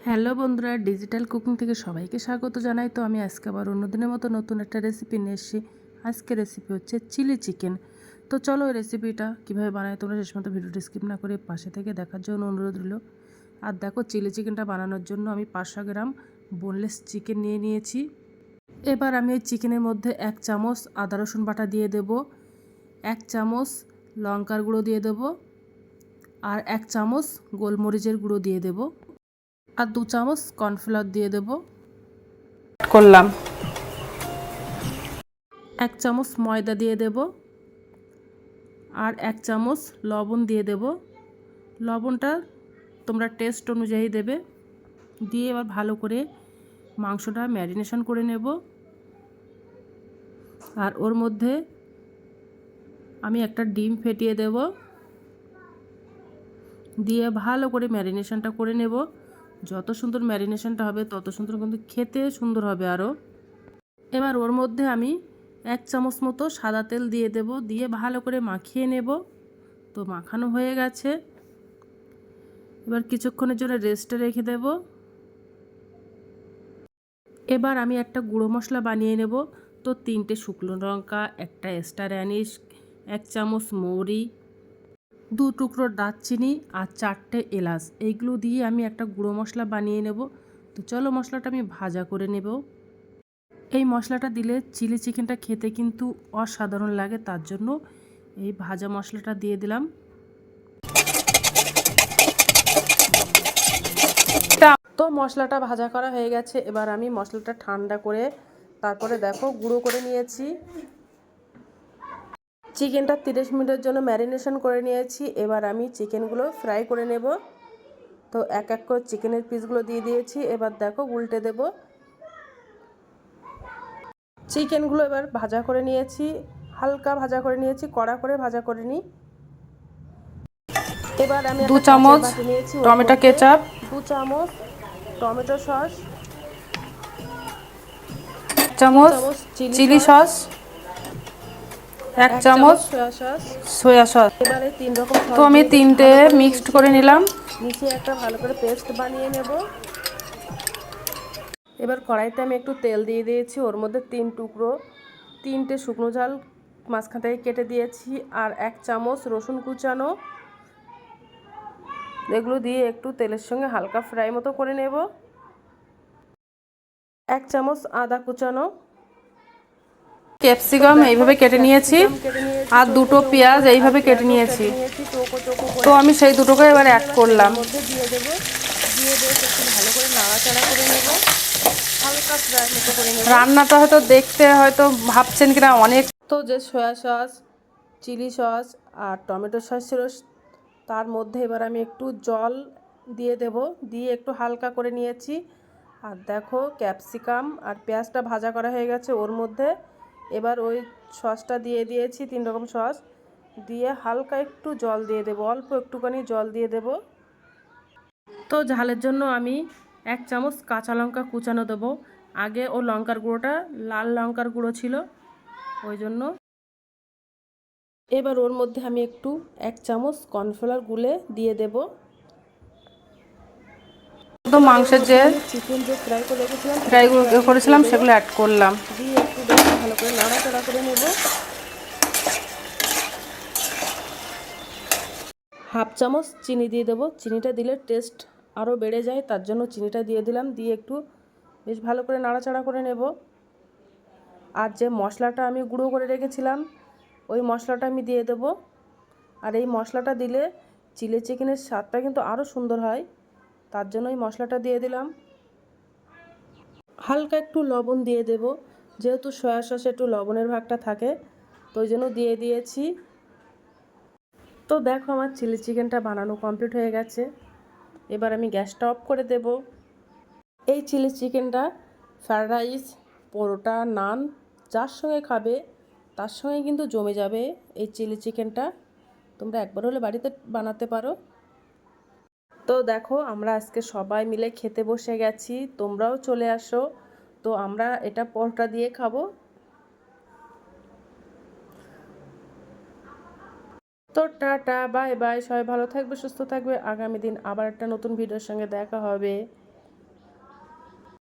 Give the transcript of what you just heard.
Hello বন্ধুরা, digital cooking থেকে সবাইকে স্বাগত জানাই। তো আমি আজকে আবার অন্যদিনের মতো নতুন একটা রেসিপি নিয়ে এসেছি। আজকে রেসিপি হচ্ছে চিলি চিকেন। তো চলো এই রেসিপিটা কীভাবে বানাই তোমরা শেষ মতো ভিডিওটি স্কিপ না করে পাশে থেকে দেখার জন্য অনুরোধ রইল। আর দেখো, চিলি চিকেনটা বানানোর জন্য আমি 500 গ্রাম বোনলেস চিকেন নিয়ে নিয়েছি। এবার আমি এই চিকেনের মধ্যে 1 চামচ আদা রসুন বাটা দিয়ে দেব, 1 চামচ লঙ্কার গুঁড়ো দিয়ে দেব, আর 1 চামচ গোলমরিচের গুঁড়ো দিয়ে দেব, আর 2 চামচ কর্নফ্লাওয়ার দিয়ে দেব করলাম। 1 চামচ ময়দা দিয়ে দেব, আর 1 চামচ লবণ দিয়ে দেব। লবণটা তোমরা টেস্ট অনুযায়ী দেবে। দিয়ে এবার ভালো করে মাংসটা ম্যারিনেশন করে নেব। আর ওর মধ্যে আমি একটা ডিম ফেটিয়ে দেব, দিয়ে ভালো করে ম্যারিনেশনটা করে নেব। যত সুন্দর ম্যারিনেশনটা হবে তত সুন্দর কিন্তু খেতে সুন্দর হবে আরও। এবার ওর মধ্যে আমি 1 চামচ মতো সাদা তেল দিয়ে দেব, দিয়ে ভালো করে মাখিয়ে নেব। তো মাখানো হয়ে গেছে। এবার কিছুক্ষণের জন্য রেস্টে রেখে দেব। এবার আমি একটা গুঁড়ো মশলা বানিয়ে নেব। তো 3টে শুকনো লঙ্কা, একটা স্টার অ্যানিস, 1 চামচ মৌরি, 2 টুকরো দারচিনি আর 4টে এলাচ, এইগুলো দিয়ে আমি একটা গুঁড়ো মশলা বানিয়ে নেব। তো চলো মশলাটা আমি ভাজা করে নেব। এই মশলাটা দিলে চিলি চিকেনটা খেতে কিন্তু অসাধারণ লাগে, তার জন্য এই ভাজা মশলাটা দিয়ে দিলাম। তো মশলাটা ভাজা করা হয়ে গেছে। এবার আমি মশলাটা ঠান্ডা করে তারপরে দেখো গুঁড়ো করে নিয়েছি। চিকেনটা 30 মিনিটের জন্য ম্যারিনেশন করে নিয়েছি। এবার আমি চিকেনগুলো ফ্রাই করে নেব। তো এক এক করে চিকেনের পিসগুলো দিয়ে দিয়েছি। এবার দেখো উল্টে দেব। চিকেনগুলো এবার ভাজা করে নিয়েছি, হালকা ভাজা করে নিয়েছি, কড়া করে ভাজা করে নিই। এবার আমি 2 চামচ টমেটো কেচাপ, 2 চামচ টমেটো সস, 1 চামচ চিলি সস, 1 চামচ সয়া সস। এবারে 3 রকম সস তো আমি 3টে মিক্সড করে নিলাম, মিশিয়ে একটা ভালো করে পেস্ট বানিয়ে নেব। এবার কড়াইতে আমি একটু তেল দিয়ে দিয়েছি, ওর মধ্যে 3টে শুকনো ঝাল মাঝখান থেকে কেটে দিয়েছি, আর 1 চামচ রসুন কুচানো, এগুলো দিয়ে একটু তেলের সঙ্গে হালকা ফ্রাই মতো করে নেব। 1 চামচ আদা কুচানো, ক্যাপসিকাম এইভাবে কেটে নিয়েছি, আর 2টো পেঁয়াজ এইভাবে কেটে নিয়েছি। তো আমি সেই দুটোকে এবার অ্যাড করলাম, দিয়ে দেব। দিয়ে বেশ একটু ভালো করে নাড়াচাড়া করে নেব, হালকা ফ্রাই মতো করে নেব। রান্নাটা হয়তো দেখতে হয়তো ভাবছেন কিনা অনেক, তো যে সয়া সস, চিলি সস আর টমেটো সস ছিল তার মধ্যে এবার আমি একটু জল দিয়ে দেব, দিয়ে একটু হালকা করে নিয়েছি। আর দেখো ক্যাপসিকাম আর পেঁয়াজটা ভাজা করা হয়ে গেছে ওর মধ্যে। এবার ওই সসটা দিয়ে দিয়েছি, 3 রকম সস দিয়ে হালকা একটু জল দিয়ে দেব, অল্প একটুখানি জল দিয়ে দেব। তো ঝালের জন্য আমি 1 চামচ কাঁচা লঙ্কা কুচানো দেবো। আগে ও লঙ্কার গুঁড়োটা লাল লঙ্কার গুঁড়ো ছিল ওই জন্য। এবার ওর মধ্যে আমি একটু 1 চামচ কর্নফ্লাওয়ার গুলে দিয়ে দেব। তো মাংসের যে চিকেন যে ফ্রাই করেছিলাম সেগুলো অ্যাড করলাম, দিয়ে একটু ভালো করে নাড়াচাড়া করে নেব। 1/2 চামচ চিনি দিয়ে দেবো। চিনিটা দিলে টেস্ট আরও বেড়ে যায়, তার জন্য চিনিটা দিয়ে দিলাম, দিয়ে একটু বেশ ভালো করে নাড়াচাড়া করে নেব। আর যে মশলাটা আমি গুঁড়ো করে রেখেছিলাম ওই মশলাটা আমি দিয়ে দেব। আর এই মশলাটা দিলে চিলি চিকেনের স্বাদটা কিন্তু আরও সুন্দর হয়, তার জন্য এই মশলাটা দিয়ে দিলাম। হালকা একটু লবণ দিয়ে দেব, যেহেতু সয়া সসে একটু লবণের ভাগটা থাকে তো ওই জন্য দিয়ে দিয়েছি। তো দেখো আমার চিলি চিকেনটা বানানো কমপ্লিট হয়ে গেছে। এবার আমি গ্যাসটা অফ করে দেব। এই চিলি চিকেনটা ফ্রায়েড রাইস, পরোটা, নান যার সঙ্গে খাবে তার সঙ্গে কিন্তু জমে যাবে। এই চিলি চিকেনটা তোমরা একবার হলে বাড়িতে বানাতে পারো। তো দেখো আমরা আজকে সবাই মিলে খেতে বসে গেছি, তোমরাও চলে আসো। তো আমরা এটা পরোটা দিয়ে খাবো। তো টাটা, বাই বাই, সবাই ভালো থাকবে, সুস্থ থাকবে। আগামী দিন আবার একটা নতুন ভিডিওর সঙ্গে দেখা হবে।